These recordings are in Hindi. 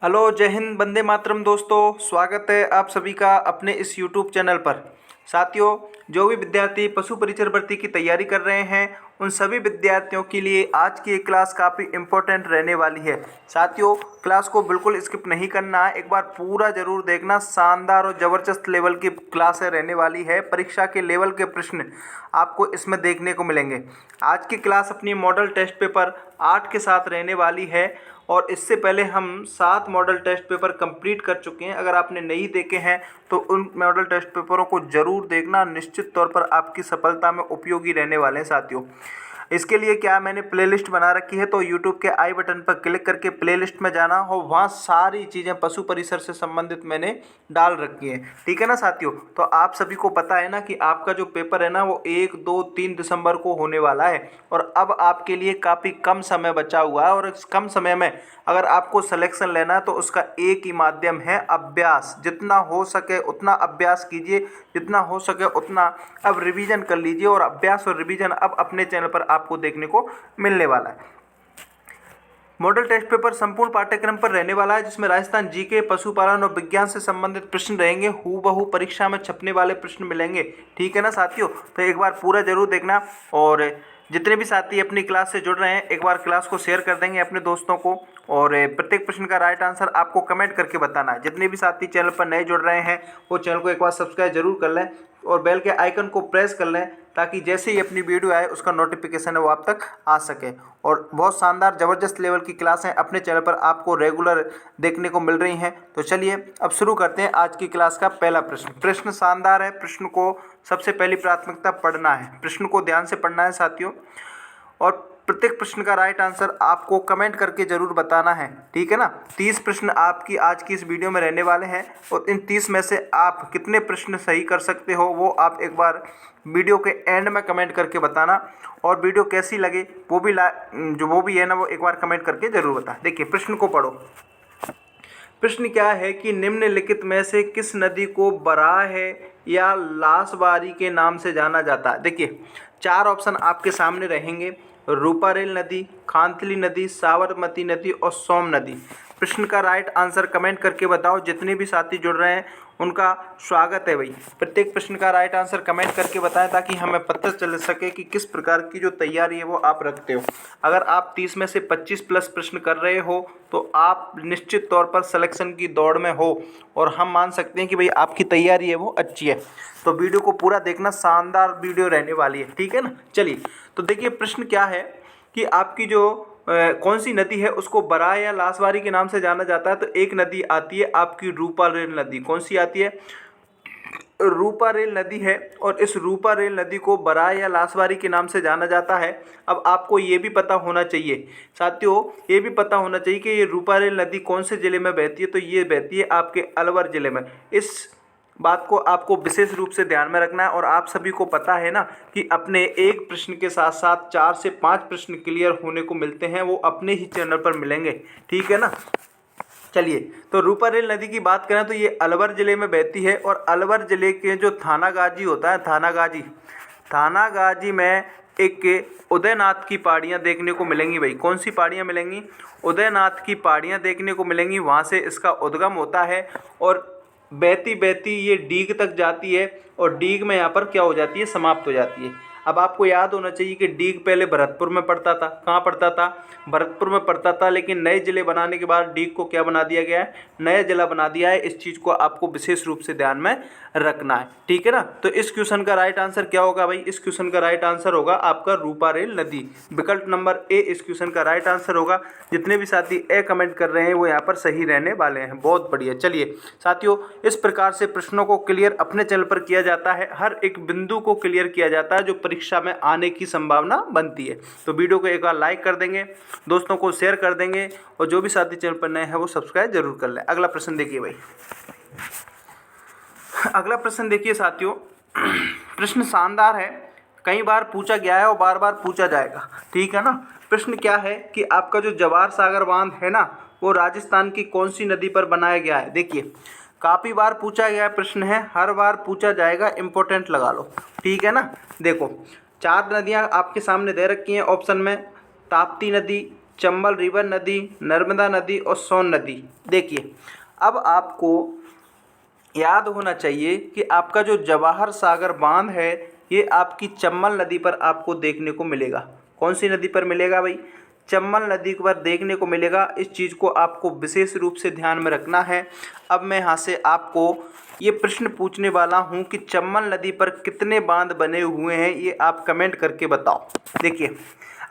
हेलो, जय हिंद, वंदे मातरम। दोस्तों, स्वागत है आप सभी का अपने इस यूट्यूब चैनल पर। साथियों, जो भी विद्यार्थी पशु परिचर भर्ती की तैयारी कर रहे हैं उन सभी विद्यार्थियों के लिए आज की ये क्लास काफ़ी इम्पोर्टेंट रहने वाली है। साथियों, क्लास को बिल्कुल स्किप नहीं करना है, एक बार पूरा जरूर देखना। शानदार और ज़बरदस्त लेवल की क्लास रहने वाली है। परीक्षा के लेवल के प्रश्न आपको इसमें देखने को मिलेंगे। आज की क्लास अपनी मॉडल टेस्ट पेपर 8 के साथ रहने वाली है और इससे पहले हम 7 मॉडल टेस्ट पेपर कंप्लीट कर चुके हैं। अगर आपने नहीं देखे हैं तो उन मॉडल टेस्ट पेपरों को ज़रूर देखना, निश्चित तौर पर आपकी सफलता में उपयोगी रहने वाले हैं। साथियों, इसके लिए क्या मैंने प्लेलिस्ट बना रखी है, तो यूट्यूब के आई बटन पर क्लिक करके प्लेलिस्ट में जाना हो, वहाँ सारी चीज़ें पशु परिसर से संबंधित मैंने डाल रखी हैं। ठीक है ना साथियों। तो आप सभी को पता है ना कि आपका जो पेपर है ना वो 1, 2, 3 दिसंबर को होने वाला है और अब आपके लिए काफ़ी कम समय बचा हुआ है और इस कम समय में अगर आपको सिलेक्शन लेना है तो उसका एक ही माध्यम है अभ्यास। जितना हो सके उतना अभ्यास कीजिए, जितना हो सके उतना अब रिवीजन कर लीजिए और अभ्यास और रिवीजन अब अपने चैनल पर आपको देखने को मिलने वाला है। मॉडल टेस्ट पेपर संपूर्ण पाठ्यक्रम पर रहने वाला है, जिसमें राजस्थान जीके, पशुपालन और विज्ञान से संबंधित प्रश्न रहेंगे। हूबहू परीक्षा में छपने वाले प्रश्न मिलेंगे। ठीक है ना साथियों। तो एक बार पूरा जरूर देखना और जितने भी साथी अपनी क्लास से जुड़ रहे हैं एक बार क्लास को शेयर कर देंगे अपने दोस्तों को और प्रत्येक प्रश्न का राइट आंसर आपको कमेंट करके बताना है। जितने भी साथी चैनल पर नए जुड़ रहे हैं वो चैनल को एक बार सब्सक्राइब जरूर कर लें और बेल के आइकन को प्रेस कर लें ताकि जैसे ही अपनी वीडियो आए उसका नोटिफिकेशन है वो आप तक आ सके। और बहुत शानदार ज़बरदस्त लेवल की क्लासें अपने चैनल पर आपको रेगुलर देखने को मिल रही हैं। तो चलिए अब शुरू करते हैं आज की क्लास का पहला प्रश्न। प्रश्न शानदार है, प्रश्न को सबसे पहली प्राथमिकता पढ़ना है, प्रश्न को ध्यान से पढ़ना है साथियों और प्रत्येक प्रश्न का राइट आंसर आपको कमेंट करके जरूर बताना है। ठीक है ना। 30 प्रश्न आपकी आज की इस वीडियो में रहने वाले हैं और इन 30 में से आप कितने प्रश्न सही कर सकते हो वो आप एक बार वीडियो के एंड में कमेंट करके बताना और वीडियो कैसी लगे वो भी है ना वो एक बार कमेंट करके जरूर बता। देखिए प्रश्न को पढ़ो। प्रश्न क्या है कि निम्नलिखित में से किस नदी को बराह या लासबारी के नाम से जाना जाता है। देखिए 4 ऑप्शन आपके सामने रहेंगे, रूपारेल नदी, खांतली नदी, साबरमती नदी और सोम नदी। प्रश्न का राइट आंसर कमेंट करके बताओ। जितने भी साथी जुड़ रहे हैं उनका स्वागत है भाई। प्रत्येक प्रश्न का राइट आंसर कमेंट करके बताएं ताकि हमें पता चल सके कि किस प्रकार की जो तैयारी है वो आप रखते हो। अगर आप 30 में से 25 प्लस प्रश्न कर रहे हो तो आप निश्चित तौर पर सिलेक्शन की दौड़ में हो और हम मान सकते हैं कि भाई आपकी तैयारी है वो अच्छी है। तो वीडियो को पूरा देखना, शानदार वीडियो रहने वाली है। ठीक है ना। चलिए तो देखिए प्रश्न क्या है कि आपकी जो कौन सी नदी है उसको बराह या लासबारी के नाम से जाना जाता है। तो एक नदी आती है आपकी रूपारेल नदी। कौन सी आती है? रूपारेल नदी है और इस रूपारेल नदी को बराह या लासबारी के नाम से जाना जाता है। अब आपको ये भी पता होना चाहिए साथियों, ये भी पता होना चाहिए कि ये रूपारेल नदी कौन से ज़िले में बहती है। तो ये बहती है आपके अलवर ज़िले में। इस बात को आपको विशेष रूप से ध्यान में रखना है और आप सभी को पता है ना कि अपने एक प्रश्न के साथ साथ 4 से 5 प्रश्न क्लियर होने को मिलते हैं, वो अपने ही चैनल पर मिलेंगे। ठीक है ना। चलिए तो रूपारेल नदी की बात करें तो ये अलवर ज़िले में बहती है और अलवर ज़िले के जो थानागाजी होता है, थानागाजी में एक उदयनाथ की पहाड़ियाँ देखने को मिलेंगी भाई। कौन सी पहाड़ियाँ मिलेंगी? उदयनाथ की पहाड़ियाँ देखने को मिलेंगी। वहाँ से इसका उद्गम होता है और बहती बहती ये डीग तक जाती है और डीग में यहाँ पर क्या हो जाती है? समाप्त हो जाती है। अब आपको याद होना चाहिए कि डीग पहले भरतपुर में पड़ता था। कहाँ पड़ता था? भरतपुर में पड़ता था, लेकिन नए ज़िले बनाने के बाद डीग को क्या बना दिया गया है? नया ज़िला बना दिया है। इस चीज़ को आपको विशेष रूप से ध्यान में रखना है। ठीक है ना। तो इस क्वेश्चन का राइट आंसर क्या होगा भाई? इस क्वेश्चन का राइट आंसर होगा आपका रूपारेल नदी। विकल्प नंबर ए इस क्वेश्चन का राइट आंसर होगा। जितने भी साथी ए कमेंट कर रहे हैं वो यहाँ पर सही रहने वाले हैं। बहुत बढ़िया। चलिए साथियों, इस प्रकार से प्रश्नों को क्लियर अपने चैनल पर किया जाता है। हर एक बिंदु को क्लियर किया जाता है जो परीक्षा में आने की संभावना बनती है। तो वीडियो को एक बार लाइक कर देंगे, दोस्तों को शेयर कर देंगे और जो भी साथी चैनल पर नए हैं वो सब्सक्राइब जरूर कर लें। अगला प्रश्न देखिए भाई। अगला प्रश्न देखिए साथियों। प्रश्न शानदार है, कई बार पूछा गया है और बार बार पूछा जाएगा। ठीक है ना। प्रश्न क्या है कि आपका जो जवाहर सागर बांध है ना वो राजस्थान की कौन सी नदी पर बनाया गया है। देखिए काफ़ी बार पूछा गया प्रश्न है, हर बार पूछा जाएगा, इंपॉर्टेंट लगा लो। ठीक है ना। देखो 4 नदियाँ आपके सामने दे रखी हैं ऑप्शन में। ताप्ती नदी, चंबल रिवर नदी, नर्मदा नदी और सोन नदी। देखिए, अब आपको याद होना चाहिए कि आपका जो जवाहर सागर बांध है ये आपकी चंबल नदी पर आपको देखने को मिलेगा। कौन सी नदी पर मिलेगा भाई? चंबल नदी पर देखने को मिलेगा। इस चीज़ को आपको विशेष रूप से ध्यान में रखना है। अब मैं यहाँ से आपको ये प्रश्न पूछने वाला हूँ कि चंबल नदी पर कितने बांध बने हुए हैं, ये आप कमेंट करके बताओ। देखिए,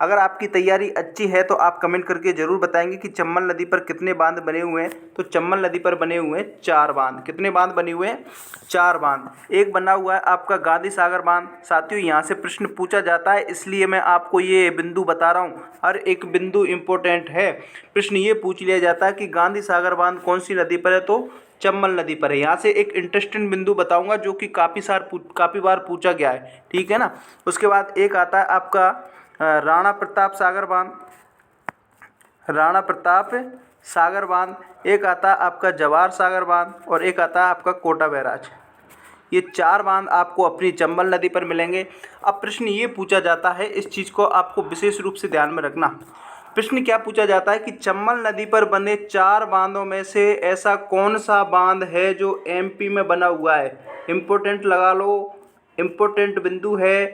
अगर आपकी तैयारी अच्छी है तो आप कमेंट करके ज़रूर बताएंगे कि चंबल नदी पर कितने बांध बने हुए हैं। तो चंबल नदी पर बने हुए हैं 4 बांध। कितने बांध बने हुए हैं? 4 बांध। एक बना हुआ है आपका गांधी सागर बांध। साथियों, यहाँ से प्रश्न पूछा जाता है, इसलिए मैं आपको ये बिंदु बता रहा हूँ। हर एक बिंदु इम्पोर्टेंट है। प्रश्न ये पूछ लिया जाता है कि गांधी सागर बांध कौन सी नदी पर है, तो चंबल नदी पर है। यहाँ से एक इंटरेस्टिंग बिंदु बताऊंगा जो कि काफ़ी बार पूछा गया है, ठीक है ना। उसके बाद एक आता है आपका राणा प्रताप सागर बांध, राणा प्रताप सागर बांध। एक आता है आपका जवाहर सागर बांध और एक आता है आपका कोटा बैराज। ये 4 बांध आपको अपनी चंबल नदी पर मिलेंगे। अब प्रश्न ये पूछा जाता है, इस चीज़ को आपको विशेष रूप से ध्यान में रखना। प्रश्न क्या पूछा जाता है कि चंबल नदी पर बने 4 बांधों में से ऐसा कौन सा बांध है जो एमपी में बना हुआ है। इम्पोर्टेंट लगा लो, इम्पोर्टेंट बिंदु है,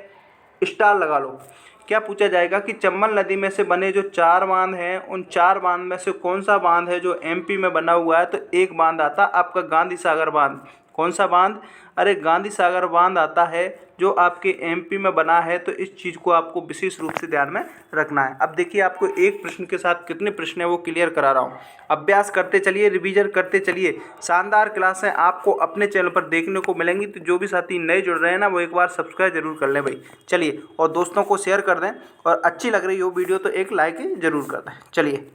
स्टार लगा लो। क्या पूछा जाएगा कि चंबल नदी में से बने जो 4 बांध हैं, उन 4 बांध में से कौन सा बांध है जो एमपी में बना हुआ है। तो एक बांध आता आपका गांधी सागर बांध। कौन सा बांध? अरे गांधी सागर बांध आता है जो आपके एमपी में बना है। तो इस चीज़ को आपको विशेष रूप से ध्यान में रखना है। अब देखिए, आपको एक प्रश्न के साथ कितने प्रश्न है वो क्लियर करा रहा हूँ। अभ्यास करते चलिए, रिवीजन करते चलिए। शानदार क्लासें आपको अपने चैनल पर देखने को मिलेंगी। तो जो भी साथी नए जुड़ रहे हैं ना, वो एक बार सब्सक्राइब जरूर कर लें भाई। चलिए, और दोस्तों को शेयर कर दें, और अच्छी लग रही हो वीडियो तो एक लाइक जरूर कर दें। चलिए,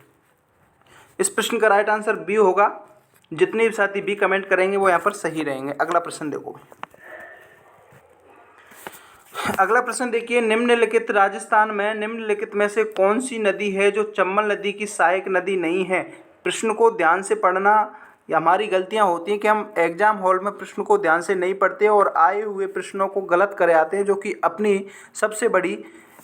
इस प्रश्न का राइट आंसर बी होगा। जितने भी साथी बी कमेंट करेंगे वो यहाँ पर सही रहेंगे। अगला प्रश्न देखो। अगला प्रश्न देखिए, निम्नलिखित राजस्थान में निम्नलिखित में से कौन सी नदी है जो चंबल नदी की सहायक नदी नहीं है। प्रश्न को ध्यान से पढ़ना। या हमारी गलतियां होती हैं कि हम एग्जाम हॉल में प्रश्न को ध्यान से नहीं पढ़ते और आए हुए प्रश्नों को गलत करे आते हैं, जो कि अपनी सबसे बड़ी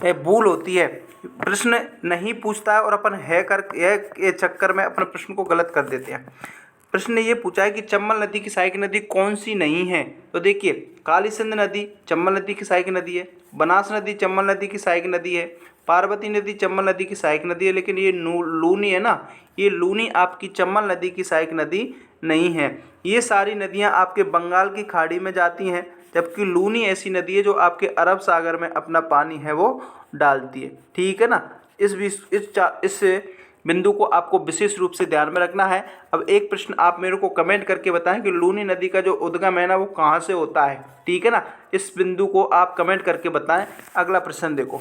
भूल होती है। प्रश्न नहीं पूछता है और अपन है के चक्कर में अपने प्रश्न को गलत कर देते हैं। प्रश्न ने ये पूछा है कि चंबल नदी की सहायक नदी कौन सी नहीं है। तो देखिए, काली सिंध नदी चंबल नदी की सहायक नदी है, बनास नदी चंबल नदी की सहायक नदी है, पार्वती नदी चंबल नदी की सहायक नदी है। लेकिन ये लूनी है ना, ये लूनी आपकी चंबल नदी की सहायक नदी नहीं है। ये सारी नदियाँ आपके बंगाल की खाड़ी में जाती हैं, जबकि लूनी ऐसी नदी है जो आपके अरब सागर में अपना पानी है वो डालती है, ठीक है ना। इस बिंदु को आपको विशेष रूप से ध्यान में रखना है। अब एक प्रश्न आप मेरे को कमेंट करके बताएं कि लूनी नदी का जो उद्गम है ना वो कहाँ से होता है, ठीक है ना। इस बिंदु को आप कमेंट करके बताएं। अगला प्रश्न देखो।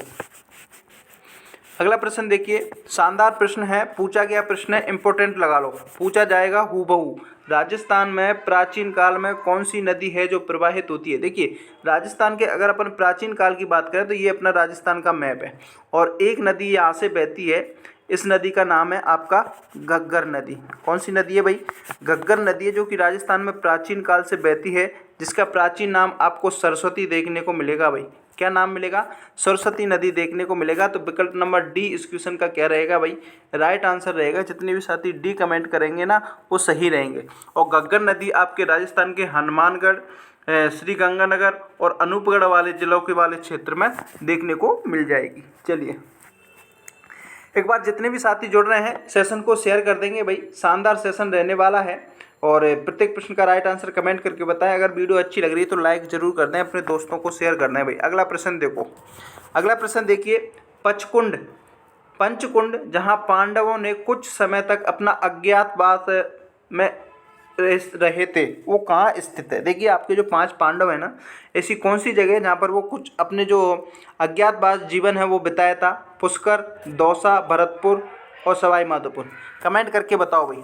अगला प्रश्न देखिए, शानदार प्रश्न है, पूछा गया प्रश्न है, इंपॉर्टेंट लगा लो। पूछा जाएगा हूबहू, राजस्थान में प्राचीन काल में कौन सी नदी है जो प्रवाहित होती है। देखिए, राजस्थान के अगर अपन प्राचीन काल की बात करें तो ये अपना राजस्थान का मैप है, और एक नदी यहाँ से बहती है। इस नदी का नाम है आपका घग्गर नदी। कौन सी नदी है भाई? घग्गर नदी है, जो कि राजस्थान में प्राचीन काल से बहती है, जिसका प्राचीन नाम आपको सरस्वती देखने को मिलेगा भाई। क्या नाम मिलेगा? सरस्वती नदी देखने को मिलेगा। तो विकल्प नंबर डी इस क्वेश्चन का क्या रहेगा भाई? राइट आंसर रहेगा। जितने भी साथी डी कमेंट करेंगे ना वो सही रहेंगे। और घग्गर नदी आपके राजस्थान के हनुमानगढ़, श्रीगंगानगर और अनूपगढ़ वाले जिलों के वाले क्षेत्र में देखने को मिल जाएगी। चलिए, एक बार जितने भी साथी जुड़ रहे हैं सेशन को शेयर कर देंगे भाई। शानदार सेशन रहने वाला है, और प्रत्येक प्रश्न का राइट आंसर कमेंट करके बताएं। अगर वीडियो अच्छी लग रही है तो लाइक जरूर कर दें, अपने दोस्तों को शेयर करना है भाई। अगला प्रश्न देखो। अगला प्रश्न देखिए, पंचकुंड जहां पांडवों ने कुछ समय तक अपना अज्ञातवास में रहे थे, वो कहाँ स्थित है। देखिए, आपके जो 5 पांडव है ना, ऐसी कौन सी जगह है जहाँ पर वो कुछ अपने जो अज्ञातवास जीवन है वो बिताया था। पुष्कर, दौसा, भरतपुर और सवाई माधोपुर। कमेंट करके बताओ भाई।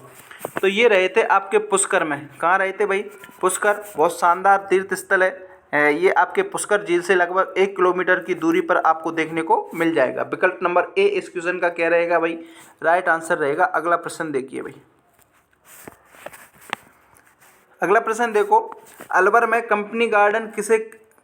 तो ये रहे थे आपके पुष्कर में। कहाँ रहे थे भाई? पुष्कर बहुत शानदार तीर्थ स्थल है। ये आपके पुष्कर झील से लगभग 1 किलोमीटर की दूरी पर आपको देखने को मिल जाएगा। विकल्प नंबर ए इस क्वेश्चन का क्या रहेगा भाई? राइट आंसर रहेगा। अगला प्रश्न देखिए भाई। अगला प्रश्न देखो, अलवर में कंपनी गार्डन किसे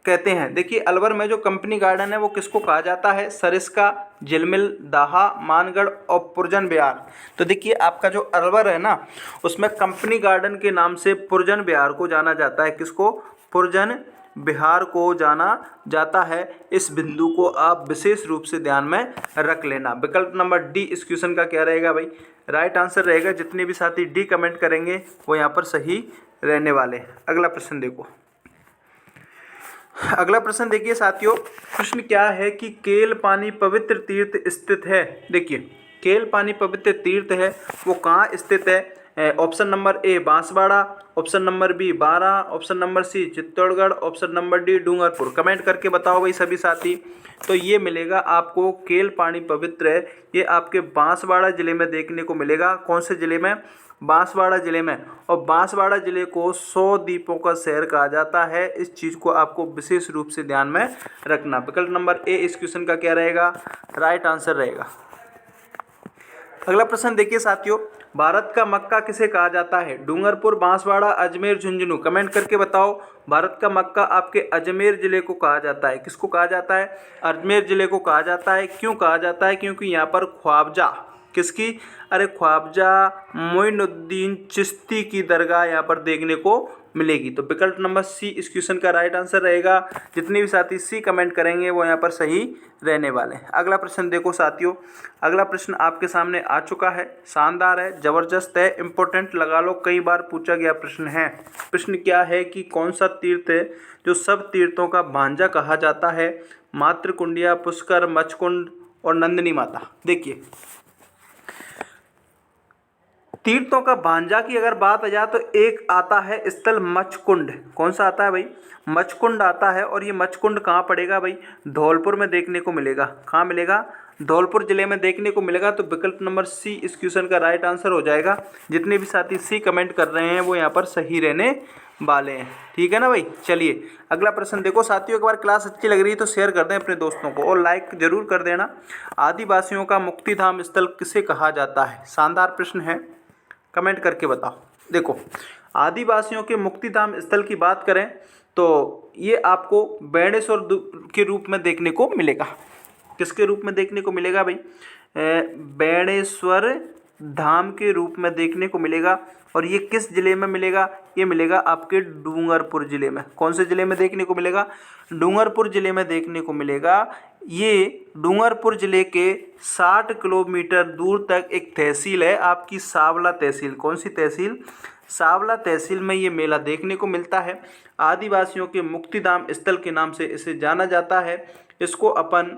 कहते हैं। देखिए अलवर में जो कंपनी गार्डन है वो किसको कहा जाता है? सरिस्का, झिलमिल, दाहा, मानगढ़ और पुरजन विहार। तो देखिए आपका जो अलवर है ना, उसमें कंपनी गार्डन के नाम से पुरजन विहार को जाना जाता है। किसको? पुरजन विहार को जाना जाता है। इस बिंदु को आप विशेष रूप से ध्यान में रख लेना। विकल्प नंबर डी इस क्वेश्चन का क्या रहेगा भाई? राइट आंसर रहेगा। जितने भी साथी डी कमेंट करेंगे वो यहाँ पर सही रहने वाले। अगला प्रश्न देखो। अगला प्रश्न देखिए साथियों, प्रश्न क्या है कि केल पानी पवित्र तीर्थ स्थित है। देखिए केल पानी पवित्र तीर्थ है वो कहाँ स्थित है? Option number A Banswara, option number B Baran, option number C Chittorgarh, option number D Dungarpur. Comment करके बताओ भाई सभी साथी। तो ये मिलेगा आपको केल पानी पवित्र है, ये आपके बांसवाड़ा जिले में देखने को मिलेगा। कौन से जिले में? बांसवाड़ा जिले में। और बांसवाड़ा जिले को 100 द्वीपों का शहर कहा जाता है। इस चीज़ को आपको विशेष रूप से ध्यान में रखना। विकल्प नंबर ए इस क्वेश्चन का क्या रहेगा? राइट आंसर रहेगा। अगला प्रश्न देखिए साथियों, भारत का मक्का किसे कहा जाता है? डूंगरपुर, बांसवाड़ा, अजमेर, झुंझुनू। कमेंट करके बताओ। भारत का मक्का आपके अजमेर जिले को कहा जाता है। किसको कहा जाता है? अजमेर जिले को कहा जाता है। क्यों कहा जाता है? क्योंकि यहाँ पर ख्वाजा किसकी? अरे ख्वाजा मोइनुद्दीन चिश्ती की दरगाह यहाँ पर देखने को मिलेगी। तो विकल्प नंबर सी इस क्वेश्चन का राइट आंसर रहेगा। जितने भी साथी सी कमेंट करेंगे वो यहाँ पर सही रहने वाले हैं। अगला प्रश्न देखो साथियों, अगला प्रश्न आपके सामने आ चुका है। शानदार है, जबरदस्त है, इंपॉर्टेंट लगा लो, कई बार पूछा गया प्रश्न है। प्रश्न क्या है कि कौन सा तीर्थ है जो सब तीर्थों का भांजा कहा जाता है? मातृकुंडिया, पुष्कर, मचकुंड और नंदिनी माता। देखिए तीर्थों का भांजा की अगर बात आ जाए तो एक आता है स्थल मचकुंड। कौन सा आता है भाई? मचकुंड आता है। और ये मचकुंड कहाँ पड़ेगा भाई? धौलपुर में देखने को मिलेगा। कहाँ मिलेगा? धौलपुर जिले में देखने को मिलेगा। तो विकल्प नंबर सी इस क्वेश्चन का राइट आंसर हो जाएगा। जितने भी साथी सी कमेंट कर रहे हैं वो यहाँ पर सही रहने वाले हैं। ठीक है ना भाई? चलिए अगला प्रश्न देखो साथियों। एक बार क्लास अच्छी लग रही है तो शेयर कर दें अपने दोस्तों को और लाइक जरूर कर देना। आदिवासियों का मुक्तिधाम स्थल किसे कहा जाता है? शानदार प्रश्न है, कमेंट करके बताओ। देखो आदिवासियों के मुक्तिधाम स्थल की बात करें तो ये आपको बेणेश्वर के रूप में देखने को मिलेगा। किसके रूप में देखने को मिलेगा भाई? बेणेश्वर धाम के रूप में देखने को मिलेगा। और ये किस जिले में मिलेगा? ये मिलेगा आपके डूंगरपुर जिले में। कौन से जिले में देखने को मिलेगा? डूंगरपुर जिले में देखने को मिलेगा। ये डूंगरपुर जिले के 60 किलोमीटर दूर तक एक तहसील है आपकी सावला तहसील। कौन सी तहसील? सावला तहसील में ये मेला देखने को मिलता है। आदिवासियों के मुक्तिधाम स्थल के नाम से इसे जाना जाता है। इसको अपन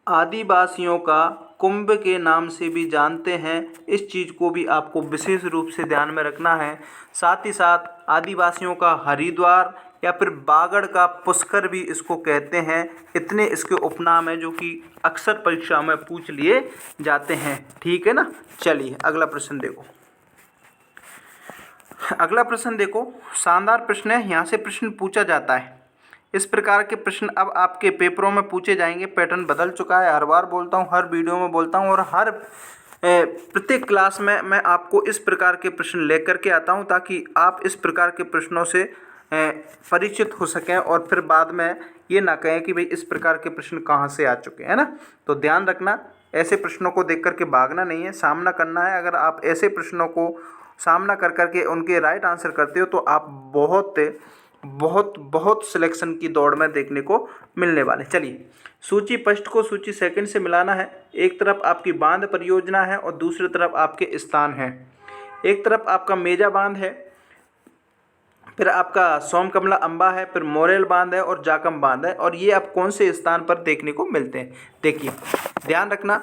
आदिवासियों का कुंभ के नाम से भी जानते हैं। इस चीज़ को भी आपको विशेष रूप से ध्यान में रखना है। साथ ही साथ आदिवासियों का हरिद्वार या फिर बागड़ का पुष्कर भी इसको कहते हैं। इतने इसके उपनाम हैं जो कि अक्सर परीक्षा में पूछ लिए जाते हैं। ठीक है ना? चलिए अगला प्रश्न देखो। अगला प्रश्न देखो, शानदार प्रश्न है। यहाँ से प्रश्न पूछा जाता है। इस प्रकार के प्रश्न अब आपके पेपरों में पूछे जाएंगे। पैटर्न बदल चुका है। हर बार बोलता हूँ, हर वीडियो में बोलता हूँ और हर प्रत्येक क्लास में मैं आपको इस प्रकार के प्रश्न लेकर के आता हूँ ताकि आप इस प्रकार के प्रश्नों से परिचित हो सकें और फिर बाद में ये ना कहें कि भाई इस प्रकार के प्रश्न कहाँ से आ चुके हैं ना। तो ध्यान रखना, ऐसे प्रश्नों को देख करके भागना नहीं है, सामना करना है। अगर आप ऐसे प्रश्नों को सामना कर करके उनके राइट आंसर करते हो तो आप बहुत बहुत बहुत सिलेक्शन की दौड़ में देखने को मिलने वाले। चलिए सूची फर्स्ट को सूची सेकंड से मिलाना है। एक तरफ आपकी बांध परियोजना है और दूसरी तरफ आपके स्थान हैं। एक तरफ आपका मेजा बांध है, फिर आपका सोमकमला अम्बा है, फिर मोरेल बांध है और जाकम बांध है। और ये आप कौन से स्थान पर देखने को मिलते हैं? देखिए ध्यान रखना,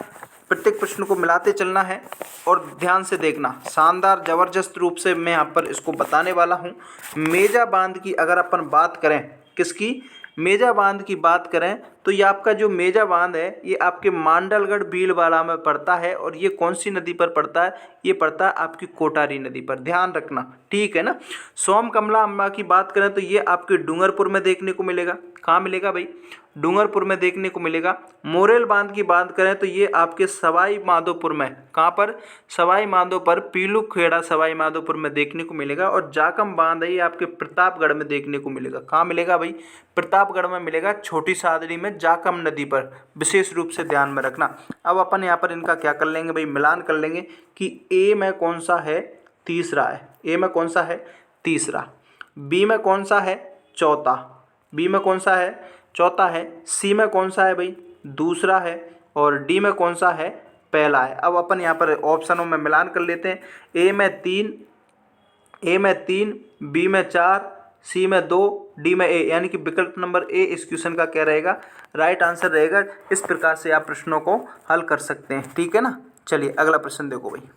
प्रत्येक प्रश्न को मिलाते चलना है और ध्यान से देखना। शानदार ज़बरदस्त रूप से मैं यहाँ पर इसको बताने वाला हूँ। मेजा बांध की अगर अपन बात करें, किसकी? मेजा बांध की बात करें तो ये आपका जो मेजा बांध है ये आपके मांडलगढ़ भीलवाड़ा में पड़ता है। और ये कौन सी नदी पर पड़ता है? ये पड़ता है आपकी कोटारी नदी पर, ध्यान रखना, ठीक है ना। सोम कमला अम्बा की बात करें तो ये आपके डूंगरपुर में देखने को मिलेगा। कहाँ मिलेगा भाई? डूंगरपुर में देखने को मिलेगा। मोरेल बांध की बात करें तो ये आपके सवाई माधोपुर में, कहाँ पर? सवाई माधोपुर, पीलू खेड़ा सवाई माधोपुर में देखने को मिलेगा। और जाकम बांध है ये आपके प्रतापगढ़ में देखने को मिलेगा। कहाँ मिलेगा भाई? प्रतापगढ़ में मिलेगा, छोटी सादड़ी में, जाकम नदी पर, विशेष रूप से ध्यान में रखना। अब अपन यहाँ पर इनका क्या कर लेंगे भाई? मिलान कर लेंगे कि ए में कौन सा है? तीसरा है। ए में कौन सा है? तीसरा। बी में कौन सा है? चौथा। बी में कौन सा है? चौथा है। सी में कौन सा है भाई? दूसरा है। और डी में कौन सा है? पहला है। अब अपन यहाँ पर ऑप्शनों में मिलान कर लेते हैं। ए में 3, बी में 4, सी में 2, डी में ए, यानी कि विकल्प नंबर ए इस क्वेश्चन का क्या रहेगा? राइट आंसर रहेगा। इस प्रकार से आप प्रश्नों को हल कर सकते हैं, ठीक है ना। चलिए अगला प्रश्न देखो भाई।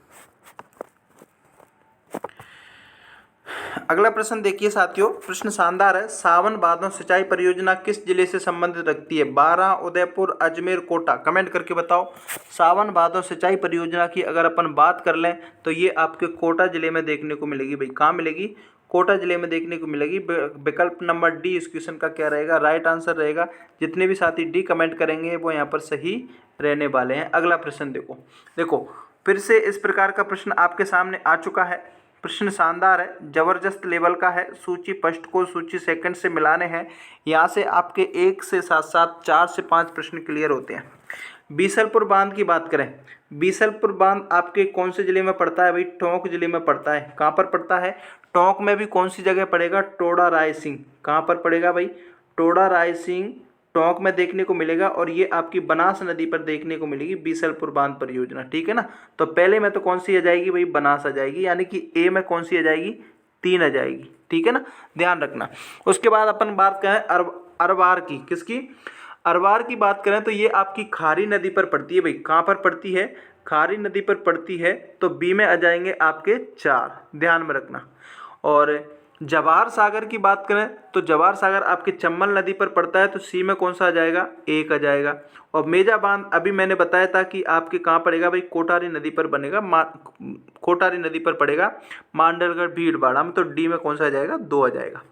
अगला प्रश्न देखिए साथियों, प्रश्न शानदार है। सावन भादौ सिंचाई परियोजना किस जिले से संबंधित रखती है? बारां, उदयपुर, अजमेर, कोटा। कमेंट करके बताओ। सावन भादौ सिंचाई परियोजना की अगर अपन बात कर लें तो ये आपके कोटा जिले में देखने को मिलेगी भाई। कहाँ मिलेगी? कोटा जिले में देखने को मिलेगी। विकल्प नंबर डी इस क्वेश्चन का क्या रहेगा? राइट आंसर रहेगा। जितने भी साथी डी कमेंट करेंगे वो यहाँ पर सही रहने वाले हैं। अगला प्रश्न देखो फिर से इस प्रकार का प्रश्न आपके सामने आ चुका है। प्रश्न शानदार है, जबरदस्त लेवल का है। सूची फर्स्ट को सूची सेकंड से मिलाने हैं। यहाँ से आपके 1 से साथ साथ 4 से 5 प्रश्न क्लियर होते हैं। बीसलपुर बांध की बात करें, बीसलपुर बांध आपके कौन से जिले में पड़ता है भाई? टोंक जिले में पड़ता है। कहाँ पर पड़ता है? टोंक में भी कौन सी जगह पड़ेगा? टोडा रायसिंह। कहाँ पर पड़ेगा भाई? टोडा रायसिंह टोंक में देखने को मिलेगा। और ये आपकी बनास नदी पर देखने को मिलेगी बीसलपुर बांध परियोजना, ठीक है ना। तो पहले में तो कौन सी आ जाएगी भाई? बनास आ जाएगी, यानी कि ए में कौन सी आ जाएगी? 3 आ जाएगी, ठीक है ना, ध्यान रखना। उसके बाद अपन बात करें अरवार की। किसकी? अरवार की बात करें तो ये आपकी खारी नदी पर पड़ती है भाई। कहाँ पर पड़ती है? खारी नदी पर पड़ती है। तो बी में आ जाएंगे आपके 4, ध्यान में रखना। और जवाहर सागर की बात करें तो जवाहर सागर आपके चंबल नदी पर पड़ता है। तो सी में कौन सा आ जाएगा? 1 आ जाएगा। और मेजा बांध अभी मैंने बताया था कि आपके कहाँ पड़ेगा भाई? कोटारी नदी पर बनेगा, कोटारी नदी पर पड़ेगा, मांडलगढ़ भीलवाड़ा में। तो डी में कौन सा आ जाएगा? 2 आ जाएगा।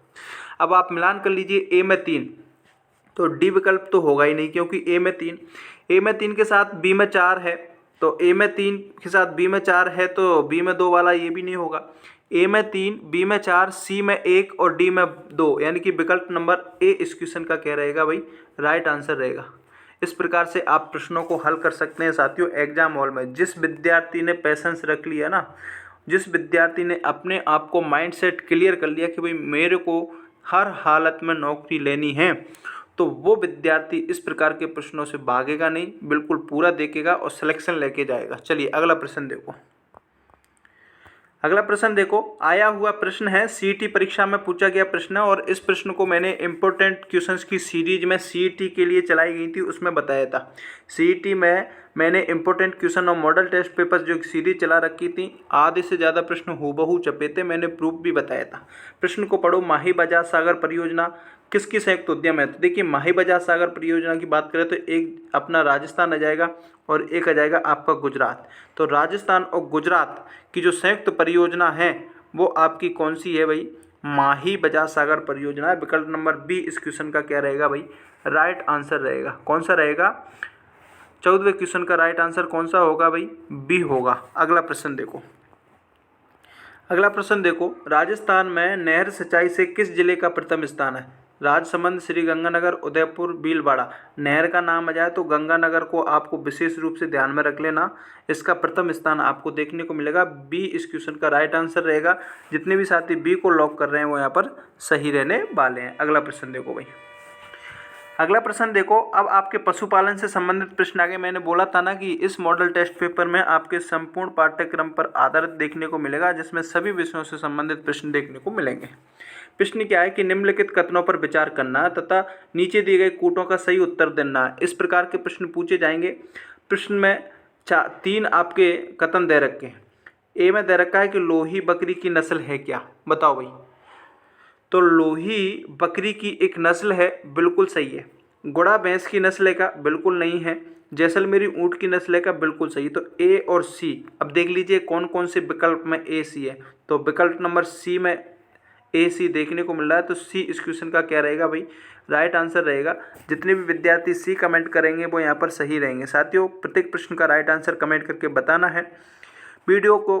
अब आप मिलान कर लीजिए। ए में 3, तो डी विकल्प तो होगा ही नहीं, क्योंकि ए में 3 के साथ बी में 4 है। तो ए में 3 के साथ बी में 4 है, तो बी में 2 वाला ये भी नहीं होगा। ए में 3, बी में 4, सी में 1 और डी में 2, यानी कि विकल्प नंबर ए इस क्वेश्चन का क्या रहेगा भाई? राइट आंसर रहेगा। इस प्रकार से आप प्रश्नों को हल कर सकते हैं साथियों एग्जाम हॉल में। जिस विद्यार्थी ने पैसेंस रख लिया ना, जिस विद्यार्थी ने अपने आप को माइंड सेट क्लियर कर लिया कि भाई मेरे को हर हालत में नौकरी लेनी है, तो वो विद्यार्थी इस प्रकार के प्रश्नों से भागेगा नहीं, बिल्कुल पूरा देखेगा और सिलेक्शन लेके जाएगा। चलिए अगला प्रश्न देखो। अगला प्रश्न देखो, आया हुआ प्रश्न है, सीईटी परीक्षा में पूछा गया प्रश्न है। और इस प्रश्न को मैंने इम्पोर्टेंट क्वेश्चंस की सीरीज में सीईटी के लिए चलाई गई थी, उसमें बताया था। सीईटी में मैंने इम्पोर्टेंट क्वेश्चन और मॉडल टेस्ट पेपर्स जो सीरीज चला रखी थी, आधे से ज़्यादा प्रश्न हूबहू छपे थे, मैंने प्रूफ भी बताया था। प्रश्न को पढ़ो। माही बजाज सागर परियोजना किसकी संयुक्त उद्यम है? तो देखिए, माही बजाज सागर परियोजना की बात करें तो एक अपना राजस्थान आ जाएगा और एक आ जाएगा आपका गुजरात। तो राजस्थान और गुजरात की जो संयुक्त परियोजना है वो आपकी कौन सी है भाई? माही बजाज सागर परियोजना है। विकल्प नंबर बी इस क्वेश्चन का क्या रहेगा भाई? राइट आंसर रहेगा। कौन सा रहेगा? 14वें क्वेश्चन का राइट आंसर कौन सा होगा भाई? बी होगा। अगला प्रश्न देखो। अगला प्रश्न देखो, राजस्थान में नहर सिंचाई से किस जिले का प्रथम स्थान है? राजसमंद, श्रीगंगानगर, उदयपुर, भीलवाड़ा। नहर का नाम आ जाए तो गंगानगर को आपको विशेष रूप से ध्यान में रख लेना। इसका प्रथम स्थान आपको देखने को मिलेगा। बी इस क्वेश्चन का राइट आंसर रहेगा। जितने भी साथी बी को लॉक कर रहे हैं वो यहाँ पर सही रहने वाले हैं। अगला प्रश्न देखो भाई। अगला प्रश्न देखो, अब आपके पशुपालन से संबंधित प्रश्न आगे। मैंने बोला था ना कि इस मॉडल टेस्ट पेपर में आपके संपूर्ण पाठ्यक्रम पर आधारित देखने को मिलेगा, जिसमें सभी विषयों से संबंधित प्रश्न देखने को मिलेंगे। प्रश्न क्या है कि निम्नलिखित कथनों पर विचार करना है तथा नीचे दिए गए कूटों का सही उत्तर देना है। इस प्रकार के प्रश्न पूछे जाएंगे। प्रश्न में 3 आपके कथन दे रखे हैं। ए में दे रखा है कि लोही बकरी की नस्ल है क्या? बताओ भाई। तो लोही बकरी की एक नस्ल है, बिल्कुल सही है। गुड़ा भैंस की नस्ल है का? बिल्कुल नहीं है। जैसलमेरी ऊँट की नस्ल है का? बिल्कुल सही। तो ए और सी, अब देख लीजिए कौन कौन से विकल्प में ए सी है। तो विकल्प नंबर सी में ए सी देखने को मिल रहा है। तो सी इस क्वेश्चन का क्या रहेगा भाई? राइट आंसर रहेगा। जितने भी विद्यार्थी सी कमेंट करेंगे वो यहाँ पर सही रहेंगे। साथियों, प्रत्येक प्रश्न का राइट आंसर कमेंट करके बताना है। वीडियो को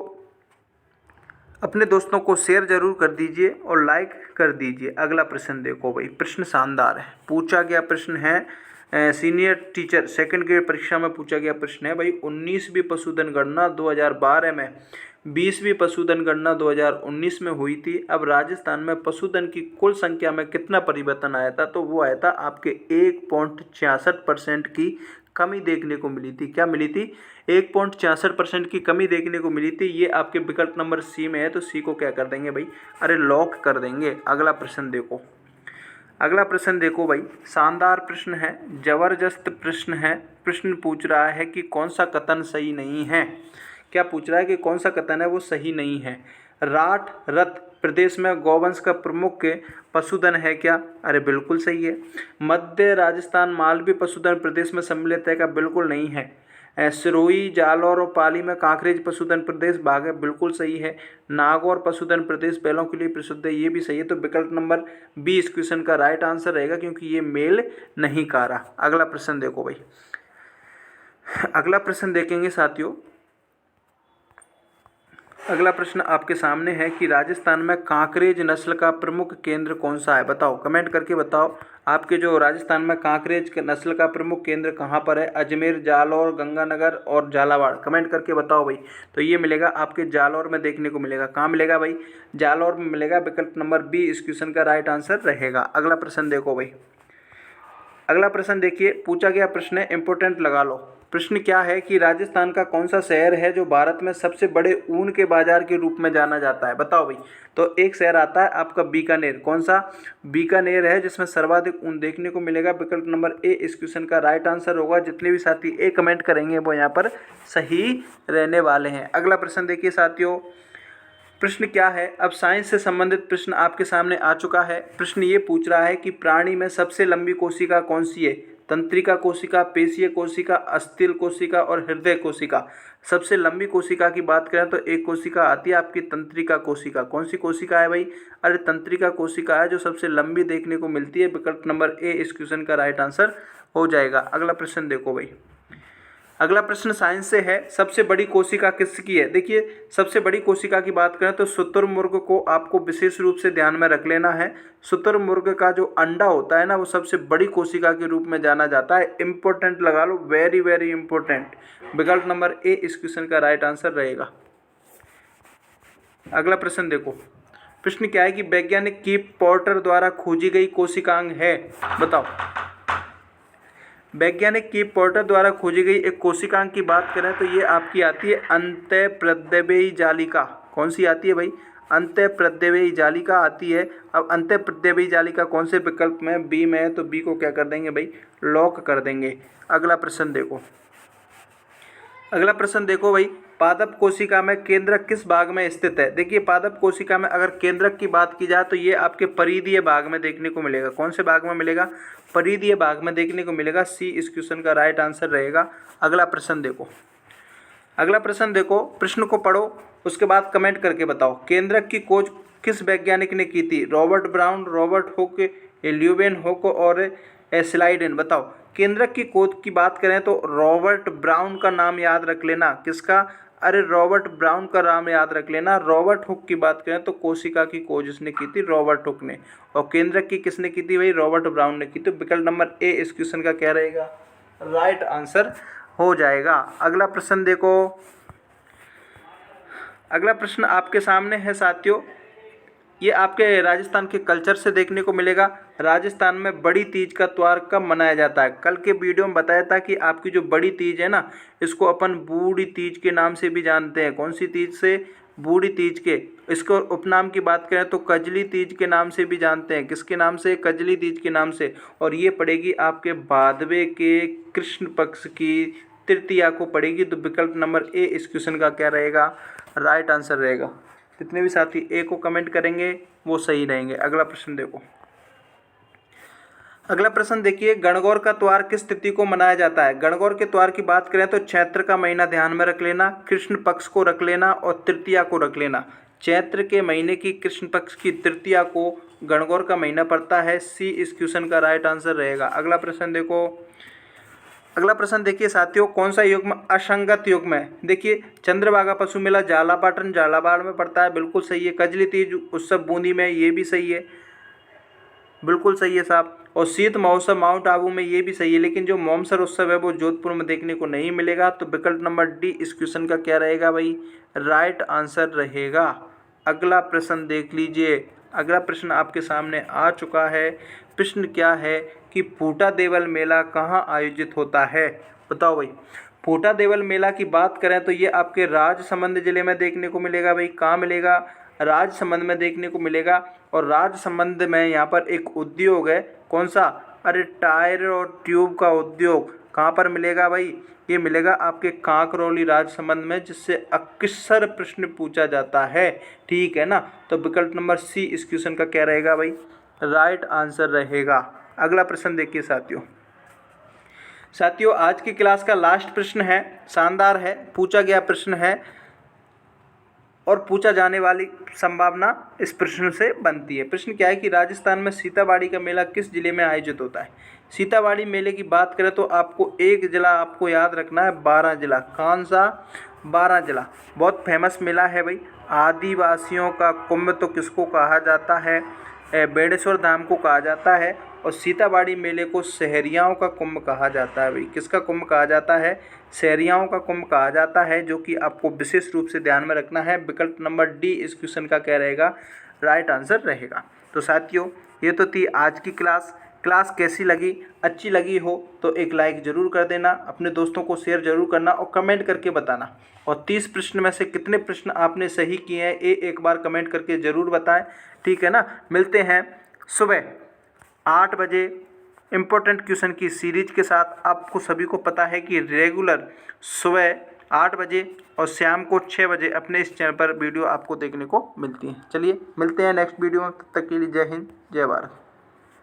अपने दोस्तों को शेयर जरूर कर दीजिए और लाइक कर दीजिए। अगला प्रश्न देखो भाई, प्रश्न शानदार है। पूछा गया प्रश्न है सीनियर टीचर सेकंड ग्रेड परीक्षा में पूछा गया प्रश्न है भाई, 19वीं पशुधन गणना 2012 में 20वीं पशुधन गणना 2019 में हुई थी। अब राजस्थान में पशुधन की कुल संख्या में कितना परिवर्तन आया था? तो वो आया था आपके 1.66% की कमी देखने को मिली थी। क्या मिली थी? 1.66% की कमी देखने को मिली थी। ये आपके विकल्प नंबर सी में है। तो सी को क्या कर देंगे भाई? अरे लॉक कर देंगे। अगला प्रश्न देखो, अगला प्रश्न देखो भाई, शानदार प्रश्न है, जबरदस्त प्रश्न है। प्रश्न पूछ रहा है कि कौन सा कथन सही नहीं है। क्या पूछ रहा है कि कौन सा कथन है वो सही नहीं है? राठ रथ प्रदेश में गौवंश का प्रमुख पशुधन है क्या? अरे बिल्कुल सही है। मध्य राजस्थान मालवी पशुधन प्रदेश में सम्मिलित है क्या? बिल्कुल नहीं है। सिरोही, जालौर और पाली में कांकरेज पशुधन प्रदेश भाग है। बिल्कुल सही है। नागौर पशुधन प्रदेश बैलों के लिए प्रसिद्ध है। ये भी सही है। तो विकल्प नंबर बी इस क्वेश्चन का राइट आंसर रहेगा, क्योंकि ये मेल नहीं खा रहा। अगला प्रश्न देखो भाई, अगला प्रश्न देखेंगे साथियों। अगला प्रश्न आपके सामने है कि राजस्थान में कांकरेज नस्ल का प्रमुख केंद्र कौन सा है? बताओ, कमेंट करके बताओ। आपके जो राजस्थान में कांकरेज नस्ल का प्रमुख केंद्र कहाँ पर है? अजमेर, जालौर, गंगानगर और झालावाड़। कमेंट करके बताओ भाई। तो ये मिलेगा आपके जालौर में देखने को मिलेगा। कहाँ मिलेगा भाई? जालौर में मिलेगा। विकल्प नंबर बी इस क्वेश्चन का राइट आंसर रहेगा। अगला प्रश्न देखो भाई, अगला प्रश्न देखिए, पूछा गया प्रश्न है, इंपोर्टेंट लगा लो। प्रश्न क्या है कि राजस्थान का कौन सा शहर है जो भारत में सबसे बड़े ऊन के बाजार के रूप में जाना जाता है? बताओ भाई। तो एक शहर आता है आपका बीकानेर। कौन सा? बीकानेर है, जिसमें सर्वाधिक ऊन देखने को मिलेगा। विकल्प नंबर ए इस क्वेश्चन का राइट आंसर होगा। जितने भी साथी ए कमेंट करेंगे वो यहाँ पर सही रहने वाले हैं। अगला प्रश्न देखिए साथियों, प्रश्न क्या है? अब साइंस से संबंधित प्रश्न आपके सामने आ चुका है। प्रश्न ये पूछ रहा है कि प्राणी में सबसे लंबी कोशिका कौन सी है? तंत्रिका कोशिका, पेशीय कोशिका, अस्थिल कोशिका और हृदय कोशिका। सबसे लंबी कोशिका की बात करें तो एक कोशिका आती है आपकी तंत्रिका कोशिका। कौन सी कोशिका है भाई? अरे तंत्रिका कोशिका है जो सबसे लंबी देखने को मिलती है। विकल्प नंबर ए इस क्वेश्चन का राइट आंसर हो जाएगा। अगला प्रश्न देखो भाई, अगला प्रश्न साइंस से है। सबसे बड़ी कोशिका किसकी है? देखिए, सबसे बड़ी कोशिका की बात करें तो शुतुरमुर्ग को आपको विशेष रूप से ध्यान में रख लेना है। शुतुरमुर्ग का जो अंडा होता है ना, वो सबसे बड़ी कोशिका के रूप में जाना जाता है। इंपॉर्टेंट लगा लो, वेरी वेरी इंपॉर्टेंट। विकल्प नंबर ए इस क्वेश्चन का राइट आंसर रहेगा। अगला प्रश्न देखो, प्रश्न क्या है कि वैज्ञानिक कीप पॉटर द्वारा खोजी गई कोशिकांग है? बताओ। वैज्ञानिक कीप पॉटर द्वारा खोजी गई एक कोशिकांग की बात करें तो ये आपकी आती है अंतःप्रद्रव्यी जालिका। कौन सी आती है भाई? अंतःप्रद्रव्यी जालिका आती है। अब अंतःप्रद्रव्यी जालिका कौन से विकल्प में? बी में है। तो बी को क्या कर देंगे भाई? लॉक कर देंगे। अगला प्रश्न देखो, अगला प्रश्न देखो भाई, पादप कोशिका में केंद्रक किस भाग में स्थित है? देखिए, पादप कोशिका में अगर केंद्रक की बात की जाए तो ये आपके परिधीय भाग में देखने को मिलेगा। कौन से भाग में मिलेगा? परिधीय भाग में देखने को मिलेगा। सी इस क्वेश्चन का राइट आंसर रहेगा। अगला प्रश्न देखो, अगला प्रश्न देखो, प्रश्न को पढ़ो, उसके बाद कमेंट करके बताओ। केंद्रक की खोज किस वैज्ञानिक ने की थी? Robert brown, Robert Hooke, Leeuwen hook और स्लाइडेन। बताओ। केंद्रक की खोज की बात करें तो रॉबर्ट ब्राउन का नाम याद रख लेना। किसका? अरे रॉबर्ट ब्राउन का नाम याद रख लेना। रॉबर्ट हुक की बात करें तो कोशिका की खोज इसने की थी, रॉबर्ट हुक ने। और केंद्रक की किसने की थी भाई? रॉबर्ट ब्राउन ने की थी। विकल्प नंबर ए इस क्वेश्चन का क्या रहेगा? राइट आंसर हो जाएगा। अगला प्रश्न देखो, अगला प्रश्न आपके सामने है साथियों, ये आपके राजस्थान के कल्चर से देखने को मिलेगा। राजस्थान में बड़ी तीज का त्योहार कब मनाया जाता है? कल के वीडियो में बताया था कि आपकी जो बड़ी तीज है ना, इसको अपन बूढ़ी तीज के नाम से भी जानते हैं। कौन सी तीज से? बूढ़ी तीज के। इसको उपनाम की बात करें तो कजली तीज के नाम से भी जानते हैं। किसके नाम से? कजली तीज के नाम से। और ये पड़ेगी आपके भादवे के कृष्ण पक्ष की तृतीया को पड़ेगी। तो विकल्प नंबर ए इस क्वेश्चन का क्या रहेगा? राइट आंसर रहेगा। जितने भी साथी ए को कमेंट करेंगे वो सही रहेंगे। अगला प्रश्न देखो, अगला प्रश्न देखिए, गणगौर का त्योहार किस तिथि को मनाया जाता है? गणगौर के त्योहार की बात करें तो चैत्र का महीना ध्यान में रख लेना, कृष्ण पक्ष को रख लेना और तृतीया को रख लेना। चैत्र के महीने की कृष्ण पक्ष की तृतीया को गणगौर का महीना पड़ता है। सी इस क्वेश्चन का राइट आंसर रहेगा। अगला प्रश्न देखो, अगला प्रश्न देखिए साथियों, कौन सा युग्म असंगत युग्म है? देखिए, चंद्रभागा पशु मेला झालापाटन झालावाड़ में पड़ता है, बिल्कुल सही है। कजली तीज उत्सव बूंदी में, ये भी सही है, बिल्कुल सही है साहब। और शीत महोत्सव माउंट आबू में, ये भी सही है। लेकिन जो मोमसर उत्सव है वो जोधपुर में देखने को नहीं मिलेगा। तो विकल्प नंबर डी इस क्वेश्चन का क्या रहेगा भाई? राइट आंसर रहेगा। अगला प्रश्न देख लीजिए, अगला प्रश्न आपके सामने आ चुका है। प्रश्न क्या है कि फूटा देवल मेला कहाँ आयोजित होता है? बताओ भाई। फूटा देवल मेला की बात करें तो ये आपके राजसमंद जिले में देखने को मिलेगा भाई। कहाँ मिलेगा? राजसमंद में देखने को मिलेगा। और राजसमंद में यहाँ पर एक उद्योग है, कौन सा? अरे टायर और ट्यूब का उद्योग। कहाँ पर मिलेगा भाई? ये मिलेगा आपके कांकरौली राजसमंद में, जिससे अक्सर प्रश्न पूछा जाता है। ठीक है ना? तो विकल्प नंबर सी इस क्वेश्चन का क्या रहेगा भाई? राइट आंसर रहेगा। अगला प्रश्न देखिए साथियों, साथियों आज की क्लास का लास्ट प्रश्न है, शानदार है, पूछा गया प्रश्न है और पूछा जाने वाली संभावना इस प्रश्न से बनती है। प्रश्न क्या है कि राजस्थान में सीताबाड़ी का मेला किस जिले में आयोजित होता है? सीताबाड़ी मेले की बात करें तो आपको एक जिला आपको याद रखना है, 12 जिला। कौन सा? 12 जिला। बहुत फेमस मेला है भाई। आदिवासियों का कुंभ तो किसको कहा जाता है? बेड़ेश्वर धाम को कहा जाता है। और सीताबाड़ी मेले को सहरियाओं का कुंभ कहा जाता है भाई। किसका कुंभ कहा जाता है? सहरियाओं का कुंभ कहा जाता है, जो कि आपको विशेष रूप से ध्यान में रखना है। विकल्प नंबर डी इस क्वेश्चन का क्या रहेगा? राइट आंसर रहेगा। तो साथियों ये तो थी आज की क्लास। क्लास कैसी लगी? अच्छी लगी हो तो एक लाइक ज़रूर कर देना, अपने दोस्तों को शेयर ज़रूर करना और कमेंट करके बताना। और 30 प्रश्न में से कितने प्रश्न आपने सही किए हैं ये एक बार कमेंट करके ज़रूर बताएं। ठीक है ना? मिलते हैं सुबह 8 बजे इम्पोर्टेंट क्वेश्चन की सीरीज के साथ। आपको सभी को पता है कि रेगुलर सुबह 8 बजे और शाम को 6 बजे अपने इस चैनल पर वीडियो आपको देखने को मिलती है। चलिए मिलते हैं नेक्स्ट वीडियो में, तब तक के लिए जय हिंद जय भारत।